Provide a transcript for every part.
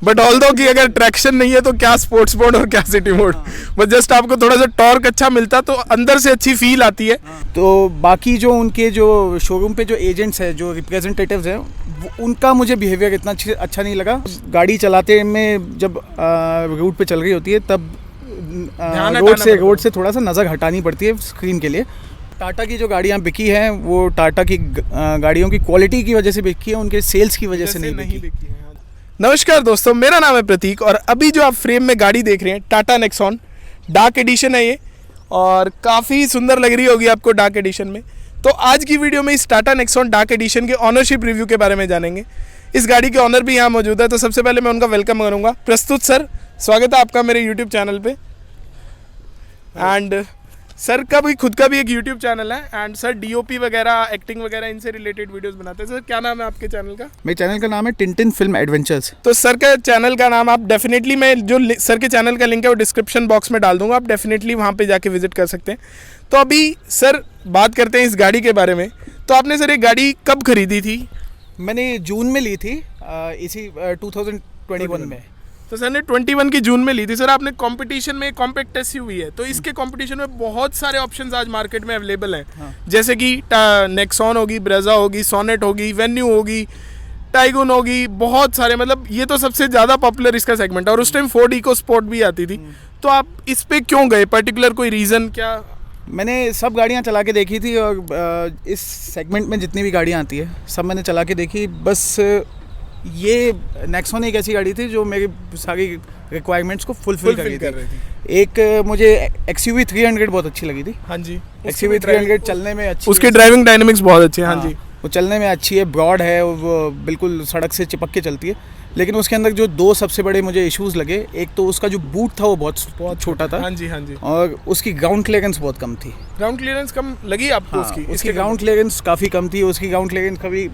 But although कि अगर traction नहीं है तो क्या स्पोर्ट्स मोड और क्या सिटी मोड, बस जस्ट आपको थोड़ा सा टॉर्क अच्छा मिलता तो अंदर से अच्छी फील आती है। तो बाकी जो उनके जो शोरूम पे जो एजेंट्स हैं, जो रिप्रेजेंटेटिव्स हैं, उनका मुझे बिहेवियर इतना अच्छा नहीं लगा। गाड़ी चलाते में जब रूट पे चल रही होती है तब रोड से थोड़ा सा नज़र हटानी पड़ती है स्क्रीन के लिए। टाटा की जो गाड़ियाँ बिकी हैं वो टाटा की गाड़ियों की क्वालिटी की वजह से बिकी है, उनके सेल्स की वजह से नहीं बिकी है। नमस्कार दोस्तों, मेरा नाम है प्रतीक और अभी जो आप फ्रेम में गाड़ी देख रहे हैं टाटा नेक्सॉन डार्क एडिशन है ये, और काफ़ी सुंदर लग रही होगी आपको डार्क एडिशन में। तो आज की वीडियो में इस टाटा नेक्सॉन डार्क एडिशन के ऑनरशिप रिव्यू के बारे में जानेंगे। इस गाड़ी के ऑनर भी यहाँ मौजूद है, तो सबसे पहले मैं उनका वेलकम करूँगा। प्रस्तुत सर, स्वागत है आपका मेरे यूट्यूब चैनल पे। एंड सर का भी खुद का भी एक यूट्यूब चैनल है एंड सर डीओपी वगैरह, एक्टिंग वगैरह इनसे रिलेटेड वीडियोस बनाते हैं। सर क्या नाम है आपके चैनल का? मेरे चैनल का नाम है टिंटिन फिल्म एडवेंचर्स। तो सर का चैनल का नाम आप डेफिनेटली, मैं जो सर के चैनल का लिंक है वो डिस्क्रिप्शन बॉक्स में डाल दूंगा, आप डेफिनेटली वहाँ पे जाके विजिट कर सकते हैं। तो अभी सर बात करते हैं इस गाड़ी के बारे में। तो आपने सर ये गाड़ी कब खरीदी थी? मैंने जून में ली थी, इसी 2021 में। तो सर ने 21 की जून में ली थी। सर आपने कंपटीशन में कॉम्पैक्ट एसयूवी है, तो इसके कंपटीशन में बहुत सारे ऑप्शंस आज मार्केट में अवेलेबल हैं। हाँ। जैसे कि नेक्सॉन होगी, ब्रेजा होगी, सोनेट होगी, वेन्यू होगी, टाइगुन होगी, बहुत सारे, मतलब ये तो सबसे ज़्यादा पॉपुलर इसका सेगमेंट है। और उस टाइम फोर्ड इको स्पोर्ट भी आती थी। तो आप इस पे क्यों गए? पर्टिकुलर कोई रीज़न क्या? मैंने सब गाड़ियाँ चला के देखी थी और इस सेगमेंट में जितनी भी गाड़ियाँ आती है सब मैंने चला के देखी। बस ये नेक्सॉन एक ऐसी गाड़ी थी जो मेरी सारी रिक्वायरमेंट्स को फुलफिल कर रही थी। एक मुझे एक्सयूवी 300 बहुत अच्छी लगी थी। हाँ जी, एक्सयूवी 300 चलने में अच्छी, उसके ड्राइविंग डायनेमिक्स बहुत अच्छे हैं। हाँ जी, वो चलने में अच्छी है, ब्रॉड है, वो बिल्कुल सड़क से चिपक के चलती है। लेकिन उसके अंदर जो दो सबसे बड़े मुझे इश्यूज लगे, एक तो उसका जो बूट था वो बहुत छोटा था। हाँ जी, हाँ जी। और उसकी ग्राउंड क्लियरेंस बहुत कम थी। ग्राउंड क्लियरेंस कम लगी आपको? हाँ, उसकी ग्राउंड क्लियरेंस काफ़ी कम थी। उसकी ग्राउंड क्लियरेंस कभी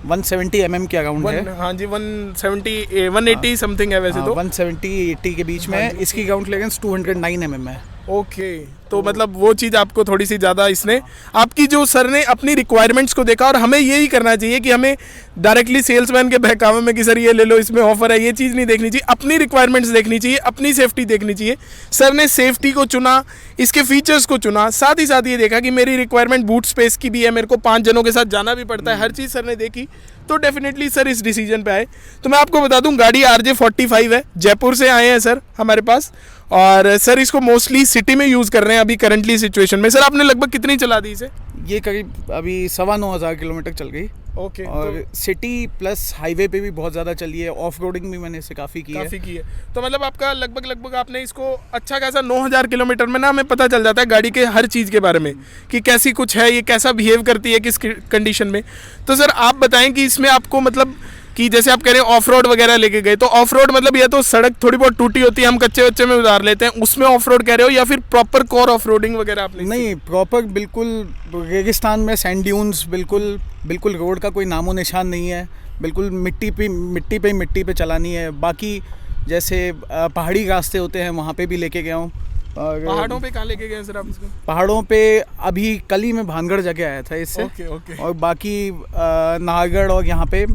170 mm के अराउंड है। हाँ जी, 180 समथिंग है वैसे। तो 170-80 के बीच में। इसकी ग्राउंड क्लियरेंस 209 mm है। ओके, तो मतलब वो चीज़ आपको थोड़ी सी ज़्यादा, इसने आपकी जो सर ने अपनी रिक्वायरमेंट्स को देखा। और हमें यही करना चाहिए कि हमें डायरेक्टली सेल्समैन के बहकावे में कि सर ये ले लो, इसमें ऑफर है, ये चीज़ नहीं देखनी चाहिए। अपनी रिक्वायरमेंट्स देखनी चाहिए, अपनी सेफ्टी देखनी चाहिए। सर ने सेफ्टी को चुना, इसके फीचर्स को चुना, साथ ही साथ ये देखा कि मेरी रिक्वायरमेंट बूट स्पेस की भी है, मेरे को 5 जनों के साथ जाना भी पड़ता है, हर चीज़ सर ने देखी। तो डेफिनेटली सर इस डिसीजन पे आए। तो मैं आपको बता दूं, गाड़ी RJ45 है, जयपुर से आए हैं सर हमारे पास। और सर इसको मोस्टली सिटी में यूज़ कर रहे हैं अभी करंटली सिचुएशन में। सर आपने लगभग कितनी चला दी इसे? ये करीब अभी 9,500 किलोमीटर चल गई। ओके। और तो सिटी प्लस हाईवे पे भी बहुत ज़्यादा चली है, ऑफ रोडिंग भी मैंने इसे काफ़ी की है। तो मतलब आपका लगभग आपने इसको अच्छा खासा 9,000 किलोमीटर में ना हमें पता चल जाता है गाड़ी के हर चीज़ के बारे में कि कैसी कुछ है, ये कैसा बिहेव करती है, किस कंडीशन में। तो सर आप बताएं कि इसमें आपको मतलब कि जैसे आप कह रहे हैं ऑफ रोड वगैरह लेके गए, तो ऑफ रोड मतलब ये तो सड़क थोड़ी बहुत टूटी होती है, हम कच्चे बच्चे में उतार लेते हैं, उसमें ऑफ रोड कह रहे हो या फिर प्रॉपर कोर ऑफ रोडिंग वगैरह आपने? नहीं, प्रॉपर बिल्कुल रेगिस्तान में सैंड ड्यून्स, बिल्कुल रोड का कोई नामो निशान नहीं है, बिल्कुल मिट्टी पे चलानी है। बाकी जैसे पहाड़ी रास्ते होते हैं वहाँ पे भी लेके गया हूँ। और पहाड़ों पे कहाँ लेके गए सर आप इसको? पहाड़ों पे अभी कल ही मैं भानगढ़ जाके आया था इससे। ओके। और बाकी नाहरगढ़ और यहाँ पे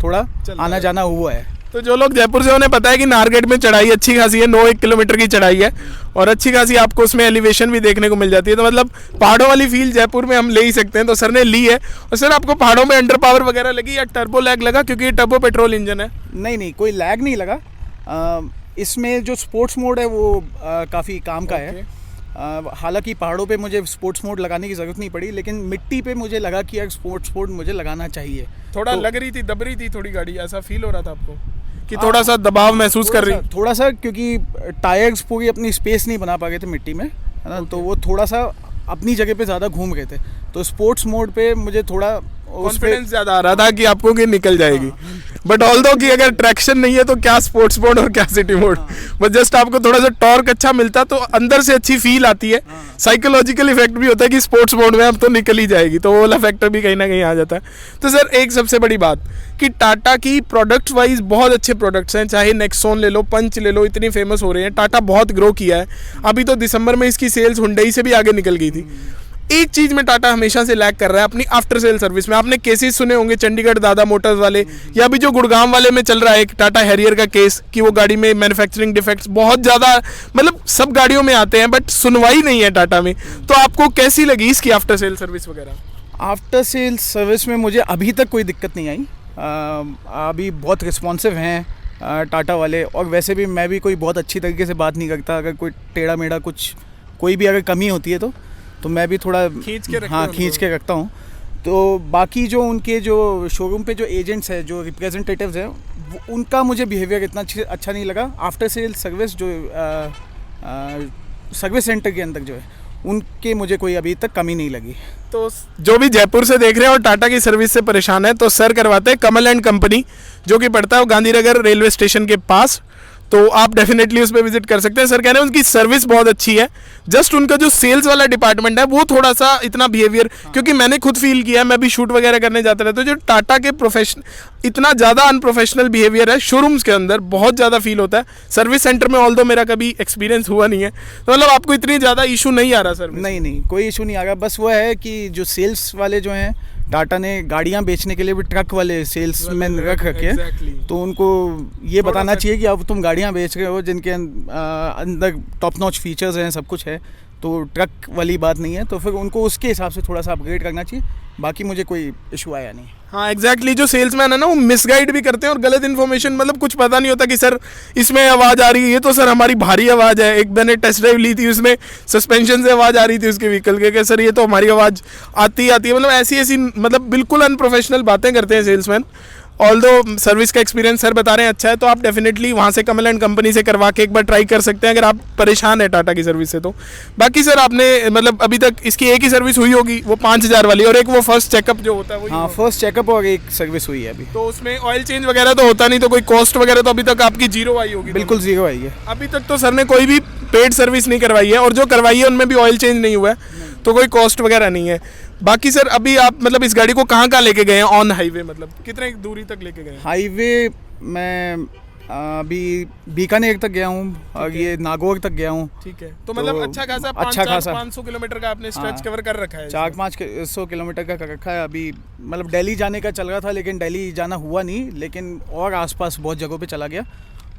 थोड़ा आना जाना हुआ है। तो जो लोग जयपुर से उन्हें पता है कि नाहरगढ़ में चढ़ाई अच्छी खासी है, 9 किलोमीटर की चढ़ाई है और अच्छी खासी आपको उसमें एलिवेशन भी देखने को मिल जाती है। तो मतलब पहाड़ों वाली फील जयपुर में हम ले ही सकते हैं। तो सर ने ली है। और सर आपको पहाड़ों में अंडर पावर वगैरह लगी या टर्बो लैग लगा, क्योंकि ये टर्बो पेट्रोल इंजन है? नहीं, कोई लैग नहीं लगा। इसमें जो स्पोर्ट्स मोड है वो काफ़ी काम का है। हालांकि पहाड़ों पे मुझे स्पोर्ट्स मोड लगाने की ज़रूरत नहीं पड़ी, लेकिन मिट्टी पे मुझे लगा कि यार स्पोर्ट्स मोड मुझे लगाना चाहिए। थोड़ा लग रही थी, दब रही थी थोड़ी गाड़ी, ऐसा फील हो रहा था आपको कि थोड़ा सा दबाव महसूस कर रही? थोड़ा सा, क्योंकि टायर्स पूरी अपनी स्पेस नहीं बना पा रहे थे मिट्टी में, है ना। तो वो थोड़ा सा अपनी जगह पे ज़्यादा घूम गए थे। तो स्पोर्ट्स मोड पे मुझे थोड़ा कॉन्फिडेंस ज़्यादा आ रहा था कि आपको कि निकल जाएगी। बट ऑल्दो कि अगर ट्रैक्शन नहीं है तो क्या स्पोर्ट्स मोड और क्या सिटी मोड, बस जस्ट आपको थोड़ा सा टॉर्क अच्छा मिलता तो अंदर से अच्छी फील आती है। साइकोलॉजिकल इफेक्ट भी होता है कि स्पोर्ट्स मोड में अब तो निकल ही जाएगी, तो वो वाला फैक्टर भी कहीं ना कहीं आ जाता है। तो सर एक सबसे बड़ी बात कि टाटा की प्रोडक्ट वाइज बहुत अच्छे प्रोडक्ट्स हैं, चाहे नेक्सॉन ले लो, पंच ले लो, इतनी फेमस हो रहे हैं। टाटा बहुत ग्रो किया है। अभी तो दिसंबर में इसकी सेल्स हुंडई से भी आगे निकल गई थी। एक चीज में टाटा हमेशा से लैग कर रहा है अपनी आफ्टर सेल सर्विस में। आपने केसेस सुने होंगे चंडीगढ़ दादा मोटर्स वाले, या भी जो गुड़गांव वाले में चल रहा है एक टाटा हैरियर का केस कि वो गाड़ी में मैन्युफैक्चरिंग डिफेक्ट्स बहुत ज़्यादा, मतलब सब गाड़ियों में आते हैं बट सुनवाई नहीं है टाटा में। तो आपको कैसी लगी इसकी आफ्टर सेल सर्विस वगैरह? आफ्टर सेल सर्विस में मुझे अभी तक कोई दिक्कत नहीं आई। अभी बहुत रिस्पॉन्सिव हैं टाटा वाले, और वैसे भी मैं भी कोई बहुत अच्छी तरीके से बात नहीं करता। अगर कोई टेढ़ा मेढ़ा कुछ कोई भी अगर कमी होती है तो मैं भी थोड़ा खींच के रखता हूँ। तो बाकी जो उनके जो शोरूम पे जो एजेंट्स हैं, जो रिप्रेजेंटेटिव्स हैं, उनका मुझे बिहेवियर इतना अच्छा नहीं लगा। आफ्टर सेल सर्विस जो सर्विस सेंटर के अंदर जो है, उनके मुझे कोई अभी तक कमी नहीं लगी। तो जो भी जयपुर से देख रहे हैं और टाटा की सर्विस से परेशान है तो सर करवाते हैं कमल एंड कंपनी, जो कि पड़ता है गांधीनगर रेलवे स्टेशन के पास। तो आप डेफिनेटली उस पर विजिट कर सकते हैं। सर कह रहे हैं उनकी सर्विस बहुत अच्छी है, जस्ट उनका जो सेल्स वाला डिपार्टमेंट है वो थोड़ा सा इतना बिहेवियर, क्योंकि मैंने खुद फील किया, मैं भी शूट वगैरह करने जाता रहता हूँ, जो टाटा के प्रोफेशन इतना ज़्यादा अनप्रोफेशनल बिहेवियर है शोरूम्स के अंदर, बहुत ज़्यादा फील होता है। सर्विस सेंटर में ऑल्दो मेरा कभी एक्सपीरियंस हुआ नहीं है, तो मतलब आपको इतनी ज़्यादा इशू नहीं आ रहा सर? नहीं, कोई इशू नहीं आ रहा। बस वो है कि जो सेल्स वाले जो हैं, टाटा ने गाड़ियां बेचने के लिए भी ट्रक वाले सेल्समैन रख रखे, तो उनको ये बताना चाहिए कि अब तुम गाड़ियां बेच रहे हो जिनके अंदर टॉप नॉच फीचर्स हैं, सब कुछ है, तो ट्रक वाली बात नहीं है। तो फिर उनको उसके हिसाब से थोड़ा सा अपग्रेड करना चाहिए। बाकी मुझे कोई इशू आया नहीं। हाँ एग्जैक्टली, जो सेल्समैन है ना वो मिसगाइड भी करते हैं और गलत इन्फॉर्मेशन, मतलब कुछ पता नहीं होता कि सर इसमें आवाज़ आ रही है, ये तो सर हमारी भारी आवाज़ है। एक मैंने टेस्ट ड्राइव ली थी, उसमें सस्पेंशन से आवाज़ आ रही थी उसके व्हीकल के, सर ये तो हमारी आवाज़ आती है। मतलब ऐसी मतलब बिल्कुल अनप्रोफेशनल बातें करते हैं सेल्समैन। ऑल्दो सर्विस का एक्सपीरियंस सर बता रहे हैं अच्छा है, तो आप डेफिनेटली वहाँ से कमल एंड कंपनी से करवा के एक बार ट्राई कर सकते हैं अगर आप परेशान है टाटा की सर्विस से। तो बाकी सर आपने मतलब अभी तक इसकी एक ही सर्विस हुई होगी, वो 5000 वाली, और एक वो फर्स्ट चेकअप जो होता है वो? हाँ, फर्स्ट चेकअप और एक सर्विस हुई है अभी। तो उसमें ऑयल चेंज वगैरह तो होता नहीं, तो कोई कॉस्ट वगैरह तो अभी तक आपकी जीरो आई होगी? बिल्कुल जीरो आई है अभी तक तो सर ने कोई भी पेड सर्विस नहीं करवाई है, और जो करवाई है उनमें भी ऑयल चेंज नहीं हुआ है, तो कोई कॉस्ट वगैरह नहीं है। बाकी सर अभी आप मतलब इस गाड़ी को कहाँ लेके गए हैं ऑन हाईवे, मतलब कितने दूरी तक लेके गए हैं? हाईवे मैं अभी बीकानेर तक गया हूँ और ये नागौर तक गया हूँ। ठीक है, तो मतलब अच्छा खासा 500 किलोमीटर का आपने स्ट्रेच कवर कर रखा है? 400-500 किलोमीटर का कर रखा है। अभी मतलब दिल्ली जाने का चल रहा था, लेकिन दिल्ली जाना हुआ नहीं, लेकिन और आसपास बहुत जगहों पे चला गया,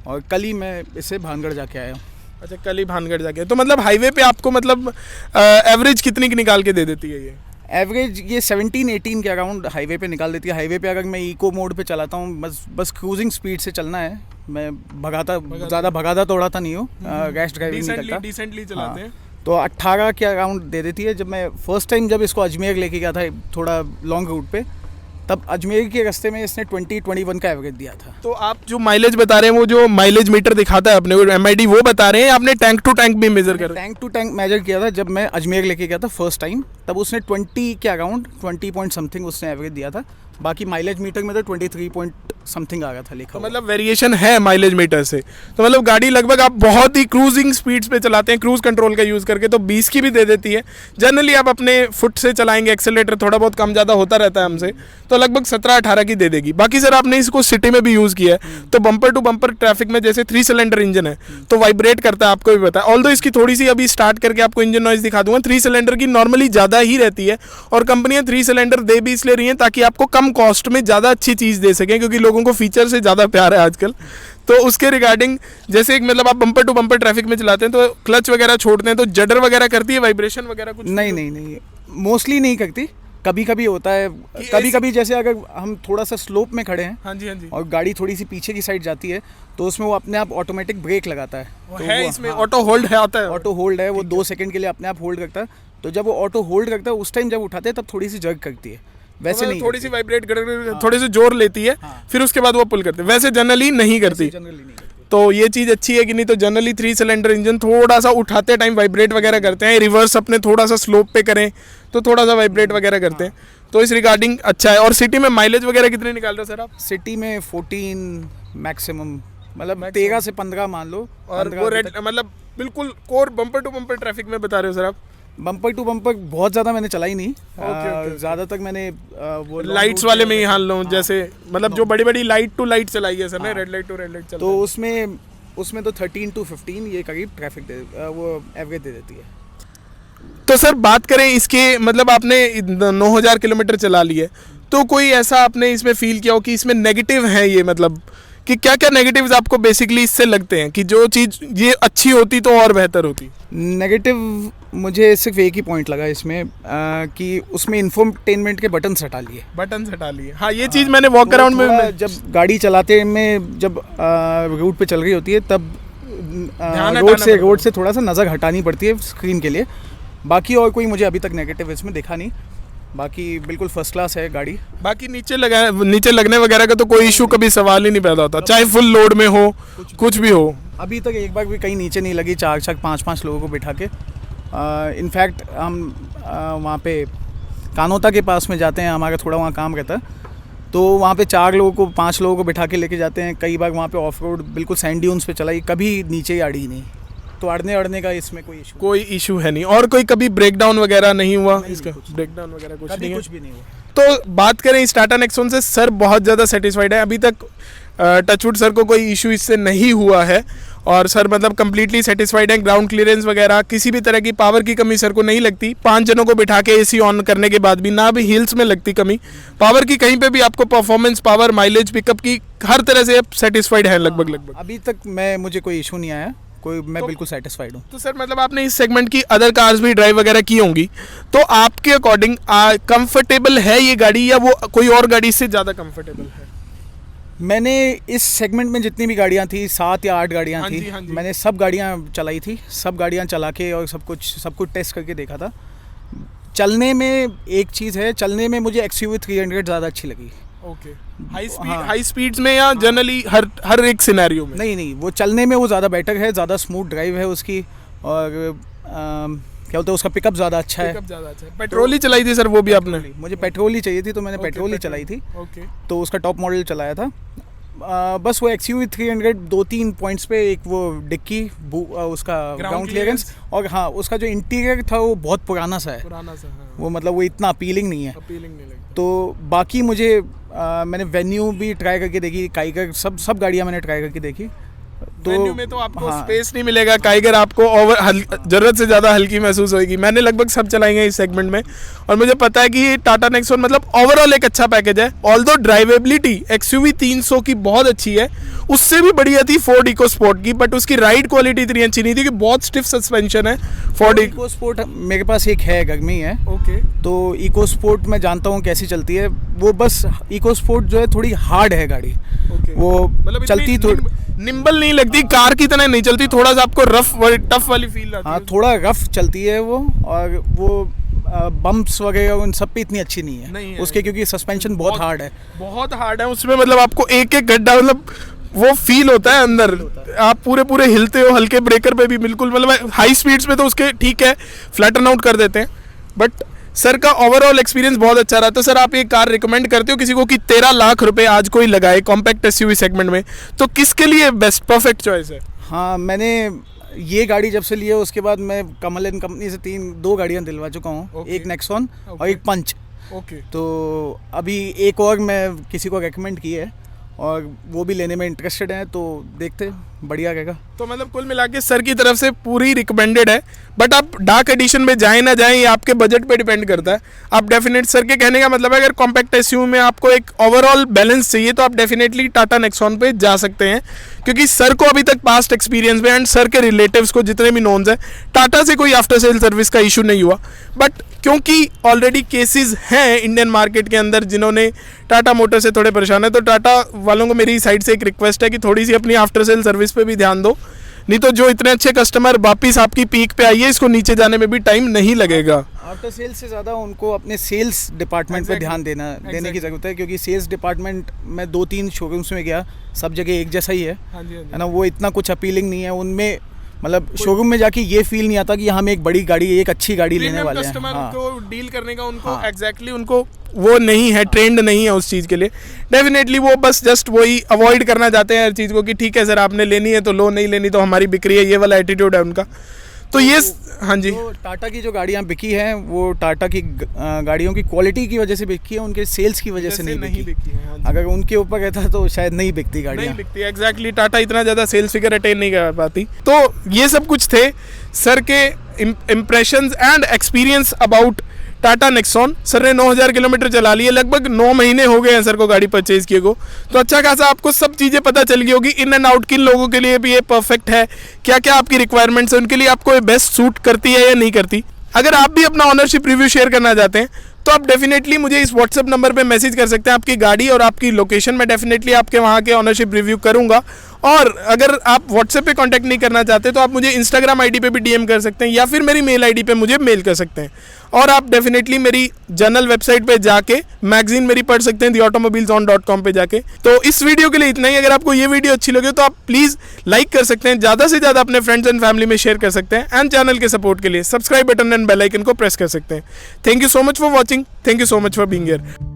और कल ही मैं इससे भानगढ़ जाके आया हूँ। अच्छा, कल ही भानगढ़ जाके। तो मतलब हाईवे पे आपको मतलब एवरेज कितनी की निकाल के दे देती है ये? एवरेज ये 17-18 के अराउंड हाईवे पे निकाल देती है। हाईवे पे अगर मैं इको मोड पे चलाता हूँ, बस क्रूजिंग स्पीड से चलना है, मैं ज़्यादा भगाता तोड़ाता नहीं हूँ, रैश ड्राइविंग नहीं करता, डिसेंटली चलाते हैं। तो 18 के अराउंड दे देती है। जब मैं फर्स्ट टाइम जब इसको अजमेर लेके गया था थोड़ा लॉन्ग रूट पे, तब अजमेर के रास्ते में इसने 20-21 का एवरेज दिया था। तो आप जो माइलेज बता रहे हैं, वो जो माइलेज मीटर दिखाता है अपने MID, वो बता रहे हैं, आपने टैंक टू टैंक भी मेजर कर? टैंक टू टैंक मेजर किया था जब मैं अजमेर लेके गया था फर्स्ट टाइम, तब उसने 20 के अराउंड 20 पॉइंट समथिंग उसने एवरेज दिया था। बाकी माइलेज मीटर में तो 23 पॉइंट समथिंग आ गया था लिखा। तो मतलब वेरिएशन है माइलेज मीटर से। तो मतलब गाड़ी लगभग आप बहुत ही क्रूजिंग स्पीड्स पे चलाते हैं क्रूज कंट्रोल का यूज़ करके, तो 20 की भी दे देती है। जनरली आप अपने फुट से चलाएंगे, एक्सेलरेटर थोड़ा बहुत कम ज़्यादा होता रहता है हमसे, तो लगभग 17-18 की दे देगी। बाकी सर आपने इसको सिटी में भी यूज़ किया है, तो बम्पर टू बम्पर ट्रैफिक में जैसे 3 सिलेंडर इंजन है तो वाइब्रेट करता है, आपको भी पता है। ऑल्दो इसकी थोड़ी सी अभी स्टार्ट करके आपको इंजन नॉइज दिखा दूंगा, 3 सिलेंडर की नॉर्मली ज़्यादा ही रहती है, और कंपनियां 3 सिलेंडर दे भी इसलिए रही हैं ताकि आपको कम कॉस्ट में ज़्यादा अच्छी चीज़ दे सकें, क्योंकि लोगों को फीचर से ज़्यादा प्यार है आजकल। तो उसके रिगार्डिंग जैसे एक मतलब आप बम्पर टू बम्पर ट्रैफिक में चलाते हैं तो क्लच वगैरह छोड़ते हैं तो जडर वगैरह करती है, वाइब्रेशन वगैरह कुछ? नहीं, मोस्टली नहीं करती, कभी कभी होता है। कभी जैसे अगर हम थोड़ा सा स्लोप में खड़े हैं, हाँ जी, और गाड़ी थोड़ी सी पीछे की साइड जाती है, तो उसमें वो अपने आप ऑटोमेटिक ब्रेक लगाता है। तो है इसमें ऑटो होल्ड है, आता है ऑटो होल्ड है, वो 2 सेकंड के लिए अपने आप होल्ड करता है। तो जब वो ऑटो होल्ड करता है, उस टाइम जब उठाते हैं तब थोड़ी सी जर्क करती है, वैसे नहीं थोड़ी सी वाइब्रेट थोड़ी सी जोर लेती है, फिर उसके बाद वो पुल करते हैं, वैसे जनरली नहीं करती। तो ये चीज़ अच्छी है कि नहीं, तो जनरली 3 सिलेंडर इंजन थोड़ा सा उठाते टाइम वाइब्रेट वगैरह करते हैं, रिवर्स अपने थोड़ा सा स्लोप पे करें तो थोड़ा सा वाइब्रेट वगैरह करते हैं, तो इस रिगार्डिंग अच्छा है। और सिटी में माइलेज वगैरह कितने निकाल रहे हो सर आप? सिटी में 14 मैक्सिमम, मतलब 13 से 15 मान लो। और वो रेड मतलब बिल्कुल कोर बम्पर टू बम्पर ट्रैफिक में बता रहे हो सर आप? बम्पर टू बम्पर बहुत ज़्यादा मैंने चलाई नहीं, ज़्यादातर मैंने वो लाइट्स वाले में ही हाल लो, जैसे मतलब जो बड़ी बड़ी लाइट टू लाइट चलाई है सर ने, red light to red light, तो उसमें तो 13 to 15 ये करीब ट्रैफिक वो एवरेज दे देती है। तो सर बात करें इसके मतलब आपने 9,000 किलोमीटर चला लिए, तो कोई ऐसा आपने इसमें फील किया हो कि इसमें नेगेटिव है ये, मतलब कि क्या क्या नेगेटिव्स आपको बेसिकली इससे लगते हैं कि जो चीज़ ये अच्छी होती तो और बेहतर होती? नेगेटिव मुझे सिर्फ एक ही पॉइंट लगा इसमें कि उसमें इंफोटेनमेंट के बटन्स हटा लिए। बटन हटा लिए, हाँ ये चीज़ मैंने वॉक अराउंड में जब गाड़ी चलाते में जब रूट पे चल रही होती है तब रोड से थोड़ा सा नज़र हटानी पड़ती है स्क्रीन के लिए। बाकी और कोई मुझे अभी तक नेगेटिव इसमें देखा नहीं, बाकी बिल्कुल फर्स्ट क्लास है गाड़ी। बाकी नीचे लगने वगैरह का तो कोई इशू कभी सवाल ही नहीं पैदा होता, चाहे फुल लोड में हो कुछ भी हो। अभी तक एक बार भी कहीं नीचे नहीं लगी, 4-5 लोगों को बिठा के। इनफैक्ट हम वहाँ पे कानोता के पास में जाते हैं, हमारा थोड़ा वहाँ काम रहता है, तो वहाँ पे 5 लोगों को बिठा के लेके जाते हैं। कई बार वहाँ पे ऑफ रोड बिल्कुल सैंड ड्यून्स पे चलाई, कभी नीचे ही अड़ी नहीं, तो अड़ने का इसमें कोई इशू है नहीं। और कोई कभी ब्रेकडाउन वगैरह नहीं हुआ इसका? ब्रेकडाउन वगैरह कुछ भी नहीं हुआ। तो बात करें इस टाटा नेक्सॉन से, सर बहुत ज़्यादा सेटिस्फाइड है अभी तक, टचवुड सर को कोई इशू इससे नहीं हुआ है, और सर मतलब कंप्लीटली सेटिस्फाइड है। ग्राउंड क्लियरेंस वगैरह किसी भी तरह की पावर की कमी सर को नहीं लगती। 5 जनों को बिठा के एसी ऑन करने के बाद भी ना भी हिल्स में लगती कमी पावर की, कहीं पे भी आपको परफॉर्मेंस, पावर, माइलेज, पिकअप की हर तरह से आप सेटिस्फाइड हैं लगभग। अभी तक मुझे कोई इशू नहीं आया, मैं बिल्कुल सेटिस्फाइड हूँ। तो सर मतलब आपने इस सेगमेंट की अदर कार्स भी ड्राइव वगैरह की होंगी, तो आपके अकॉर्डिंग कंफर्टेबल है ये गाड़ी या वो कोई और गाड़ी से ज़्यादा कंफर्टेबल है? मैंने इस सेगमेंट में जितनी भी गाड़ियाँ थी, 7 या 8 गाड़ियाँ थी, मैंने सब गाड़ियाँ चलाई थी, सब गाड़ियाँ चला के और सब कुछ टेस्ट करके देखा था। चलने में एक चीज़ है, चलने में मुझे XUV 300 ज़्यादा अच्छी लगी। ओके, हाई स्पीड्स में या जनरली हर एक सिनेरियो में? नहीं, वो चलने में वो ज़्यादा बेटर है, ज़्यादा स्मूथ ड्राइव है उसकी, और क्या बोलते हैं उसका पिकअप ज़्यादा अच्छा है। पेट्रोल ही चलाई थी सर वो भी आपने? मुझे पेट्रोल ही चाहिए थी, तो मैंने पेट्रोल ही चलाई थी। तो उसका टॉप मॉडल चलाया था। बस वो XUV 300 2-3 पॉइंट्स पे, एक वो डिक्की, उसका ग्राउंड क्लियरेंस, और हाँ उसका जो इंटीरियर था वो बहुत पुराना सा है। हाँ। वो मतलब वो इतना अपीलिंग नहीं है। तो बाकी मुझे मैंने वेन्यू भी ट्राई करके देखी, काइगर, सब गाड़ियाँ मैंने ट्राई करके देखी। तो वेन्यू में तो आपको स्पेस नहीं मिलेगा, काइगर आपको जरूरत से ज़्यादा हल्की महसूस होगी। मैंने लगभग सब चलाएंगे इस सेगमेंट में, और मुझे पता है कि टाटा नेक्सॉन मतलब ओवरऑल एक अच्छा पैकेज है। ऑल्दो ड्राइवेबिलिटी XUV 300 की बहुत अच्छी है, उससे भी बढ़िया थी फोर्ड इको स्पोर्ट की, बट उसकी राइड क्वालिटी इतनी अच्छी नहीं थी कि बहुत स्टिफ सस्पेंशन है। फोर्ड इको स्पोर्ट मेरे पास एक है, गर्मी है। ओके, तो इको स्पोर्ट मैं जानता हूँ कैसी चलती है वो, बस इको स्पोर्ट जो है थोड़ी हार्ड है गाड़ी। वो मतलब चलती थोड़ी निम्बल नहीं लगती, कार की तरह नहीं चलती, थोड़ा सा आपको टफ वाली फील आती है। हाँ, थोड़ा रफ चलती है वो, और वो बम्प्स वगैरह उन सब पे इतनी अच्छी नहीं है उसके, क्योंकि सस्पेंशन बहुत हार्ड है उसमें। मतलब आपको एक गड्ढा मतलब वो फील होता है अंदर, आप पूरे हिलते हो, हल्के ब्रेकर पे भी बिल्कुल, मतलब हाई स्पीड्स पे तो उसके ठीक है फ्लैटन आउट कर देते हैं, बट सर का ओवरऑल एक्सपीरियंस बहुत अच्छा रहा। तो सर आप ये कार रिकमेंड करते हो किसी को कि 13 लाख रुपए आज कोई लगाए कॉम्पैक्ट SUV सेगमेंट में, तो किसके लिए बेस्ट परफेक्ट चॉइस है? हाँ, मैंने ये गाड़ी जब से ली है उसके बाद मैं कमल एंड कंपनी से 2 गाड़ियाँ दिलवा चुका हूँ। एक नेक्सॉन और एक पंच। तो अभी एक और मैं किसी को रेकमेंड की है, और वो भी लेने में इंटरेस्टेड हैं, तो देखते बढ़िया रहेगा। तो मतलब कुल मिला के सर की तरफ से पूरी रिकमेंडेड है, बट आप डार्क एडिशन में जाएं ना जाएं ये आपके बजट पे डिपेंड करता है। आप डेफिनेट, सर के कहने का मतलब है अगर कॉम्पैक्ट SUV में आपको एक ओवरऑल बैलेंस चाहिए तो आप डेफिनेटली टाटा नेक्सॉन पे जा सकते हैं, क्योंकि सर को अभी तक पास्ट एक्सपीरियंस में एंड सर के रिलेटिव्स को जितने भी नोन्स हैं, टाटा से कोई आफ्टर सेल सर्विस का इशू नहीं हुआ। बट क्योंकि ऑलरेडी केसेस हैं इंडियन मार्केट के अंदर जिन्होंने टाटा मोटर से थोड़े परेशान है, तो टाटा वालों को मेरी साइड से एक रिक्वेस्ट है कि थोड़ी सी अपनी आफ्टर सेल सर्विस पे भी ध्यान दो, नहीं तो जो इतने अच्छे कस्टमर वापिस आपकी पीक पे आइए, इसको नीचे जाने में भी टाइम नहीं लगेगा। आफ्टर सेल से ज़्यादा उनको अपने सेल्स डिपार्टमेंट पे ध्यान देने की ज़रूरत है, क्योंकि सेल्स डिपार्टमेंट में 2-3 शोरूम्स में गया, सब जगह एक जैसा ही है ना, वो इतना कुछ अपीलिंग नहीं है उनमें। मतलब शोरूम में जाके ये फील नहीं आता कि हम एक बड़ी गाड़ी, एक अच्छी गाड़ी लेने वाले हैं। कस्टमर को डील करने का उनको एग्जैक्टली उनको वो नहीं है, ट्रेंड नहीं है उस चीज़ के लिए। डेफिनेटली वो बस जस्ट वही अवॉइड करना चाहते हैं हर चीज़ को कि ठीक है सर आपने लेनी है तो लो, नहीं लेनी तो हमारी बिक्री है, ये वाला एटीट्यूड है उनका। तो ये हाँ जी, तो टाटा की जो गाड़ियाँ बिकी हैं वो टाटा की गाड़ियों की क्वालिटी की वजह से बिकी है, उनके सेल्स की वजह से नहीं बिकी है। हाँ, अगर उनके ऊपर रहता तो शायद नहीं बिकती गाड़ियाँ, नहीं बिकती। एग्जैक्टली, टाटा इतना ज़्यादा सेल्स फिगर अटेन नहीं कर पाती। तो ये सब कुछ थे सर के impressions and experience about Tata Nexon. Sir ने 9000 किलोमीटर चला लिए, लगभग 9 महीने हो गए हैं सर को गाड़ी परचेज किए को, तो अच्छा खासा आपको सब चीज़ें पता चल गई होगी इन एंड आउट, किन लोगों के लिए भी ये परफेक्ट है, क्या क्या आपकी रिक्वायरमेंट्स है, उनके लिए आपको ये बेस्ट सूट करती है या नहीं करती। अगर आप भी अपना ऑनरशिप रिव्यू शेयर करना चाहते हैं तो आप डेफिनेटली मुझे इस व्हाट्सएप नंबर पे मैसेज कर सकते हैं, आपकी गाड़ी और आपकी लोकेशन में डेफिनेटली आपके वहाँ के ऑनरशिप रिव्यू करूँगा। और अगर आप व्हाट्सएप पे कांटेक्ट नहीं करना चाहते तो आप मुझे इंस्टाग्राम आईडी पे भी डीएम कर सकते हैं या फिर मेरी मेल आईडी पे मुझे मेल कर सकते हैं। और आप डेफिनेटली मेरी जर्नल वेबसाइट पे जाके मैगजीन मेरी पढ़ सकते हैं theautomobilezone.com पे जाके। तो इस वीडियो के लिए इतना ही। अगर आपको ये वीडियो अच्छी लगे तो आप प्लीज़ लाइक कर सकते हैं, ज़्यादा से ज़्यादा अपने फ्रेंड्स एंड फैमिली में शेयर कर सकते हैं, एंड चैनल के सपोर्ट के लिए subscribe button and bell icon को प्रेस कर सकते हैं। Thank you so much for watching, thank you so much for being here.